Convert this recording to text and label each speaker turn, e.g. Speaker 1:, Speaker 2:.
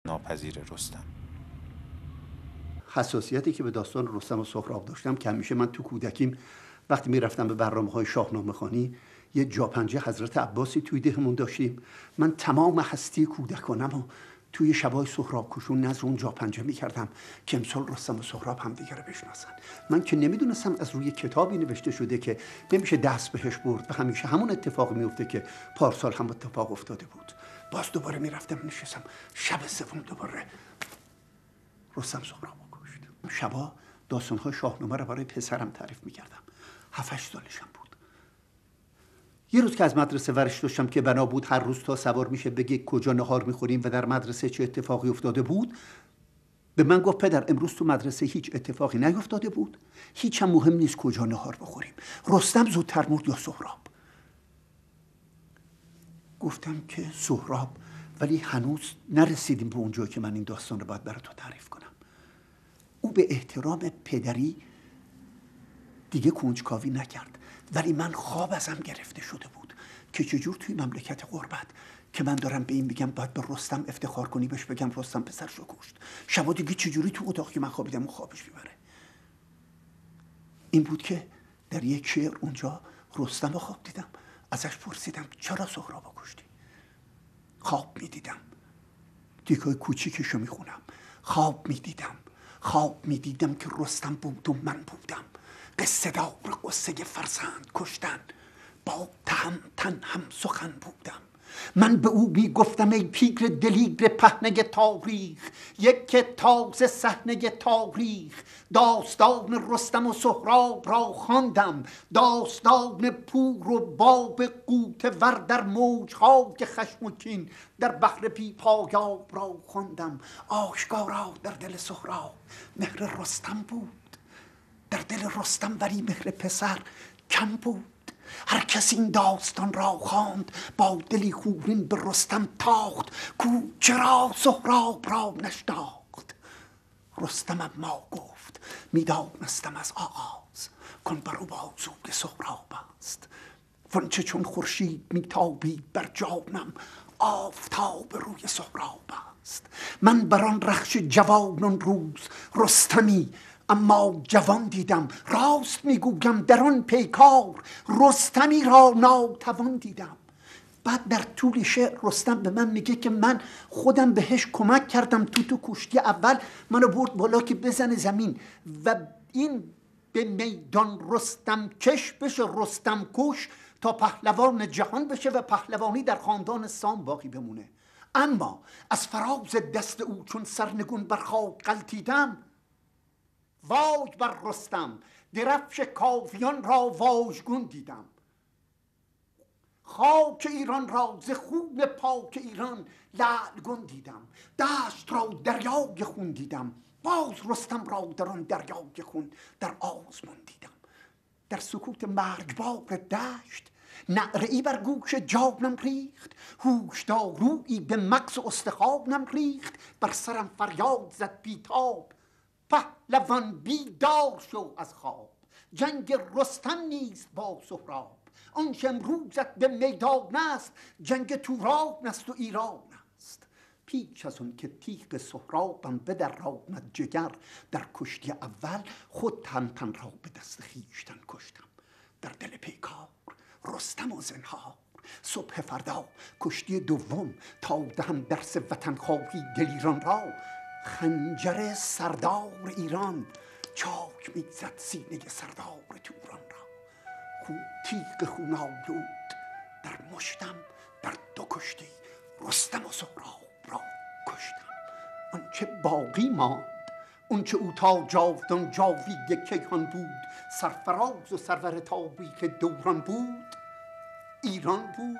Speaker 1: ناپذیر رستم.
Speaker 2: حساسیتی که به داستان رستم و سهراب داشتم که همیشه من تو کودکیم وقتی میرفتم به برنامه‌های شاهنامه خوانی یه جاپنجه حضرت عباسی توی دهمون داشتیم. من تمام هستی کودکانم و توی شبای سهراب کشون نظر اون جاپنجه میکردم که امسال رستم و سهراب هم دیگه رو بشناسن. من که نمیدونستم از روی کتابی نوشته شده که نمیشه دست بهش برد و همیشه همون اتفاق میفته که پارسال هم اتفاق افتاده بود. باز دوباره میرفتم نشستم شب سوم دوباره رستم سهراب کشت. شبا داستان‌های شاهنامه رو برای پسرم تعریف میکردم. 7-8 سالشم بود. یه روز که از مدرسه ورش داشتم که بنا بود هر روز تا سوار میشه بگه کجا نهار میخوریم و در مدرسه چه اتفاقی افتاده بود، به من گفت پدر امروز تو مدرسه هیچ اتفاقی نیفتاده بود، هیچ هم مهم نیست کجا نهار بخوریم، رستم زودتر مرد یا سهراب؟ گفتم که سهراب، ولی هنوز نرسیدیم به اونجا که من این داستان رو باید برای تو تعریف کنم. او به احترام پدری دیگه کنجکاوی نکرد، ولی من خواب ازم گرفته شده بود که چجور توی مملکت غربت که من دارم به این میگم باید به رستم افتخار کنی، بهش بگم رستم پسرشو کشت، شبا دیگه چجوری تو اتاق که من خوابیدم اون خوابش میبره. این بود که در یک شعر اونجا رستم رو خواب دیدم. ازش پرسیدم چرا سهراب رو کشتی؟ خواب میدیدم، دیگه کوچیکشو میخونم، خواب میدیدم که رستم بود و من بودم، قصه دار قصه فرزند کشتن، با تهمتن هم سخن بودم. من به او میگفتم ای پیگر دلیر پهنه تاریخ، یک تازه صحنه تاریخ، داستان رستم و سهراب را خواندم، داستان پور و باب قوت ور در موجهای خشم و کین، در بحر بی پایاب را خواندم. آشکارا در دل سهراب مهر رستم بود، در دل رستم ولی مهر پسر کم بود. هر کسی این داستان را خواند با دلی خونین به رستم تاخت، کو چرا سهراب را نشناخت. رستم اما گفت میدانستم از آغاز، کن برو بازوی سهراب است. فانچه چون خورشید میتابید بر جانم، آفتاب روی سهراب است. من بر آن رخش جوانان روز رستمی، اما جوان دیدم، راست میگویم در آن پیکار رستمی را ناتوان دیدم. بعد در طول شعر رستم به من میگه که من خودم بهش کمک کردم، تو کشتی اول منو برد بالا که بزنه زمین و این به میدان رستم کش بشه، رستم کش تا پهلوان جهان بشه و پهلوانی در خاندان سام باقی بمونه. اما از فراز دست او چون سرنگون بر خاک غلتیدم، وای بر رستم درفش کاویان را واژگون دیدم. خاک ایران را ز خون پاک ایران لعلگون دیدم، دشت را دریای خون دیدم، باز رستم را در آن دریای خون در آزمون دیدم. در سکوت مرگبار دشت نعره ای بر گوش جانم ریخت، هوشدارویی به مغز استخوانم ریخت، بر سرم فریاد زد بیتاب پهلوان بیدار شو از خواب. جنگ رستم نیست با سهراب، آنچه امروزت به میدان است، جنگ توران است و ایران است. پیش از اون که تیغ سهرابم بدرآمد جگر، در کشتی اول خود تهمتن را به دست خویشتن کشتم. در دل پیکار رستم و زنهار، صبح فردا کشتی دوم تا دهم درس وطن خواهی دلیران را. خنجر سردار ایران چاک میزد سینه سردار توران را. تیغ خون آلود در مشتم، در دو کشتی رستم و سهراب را کشتم. آنچه باقی ماند، اونچه او تا جاودان جاوید کیهان بود، سرفراز و سرور تاریخ دوران بود، ایران بود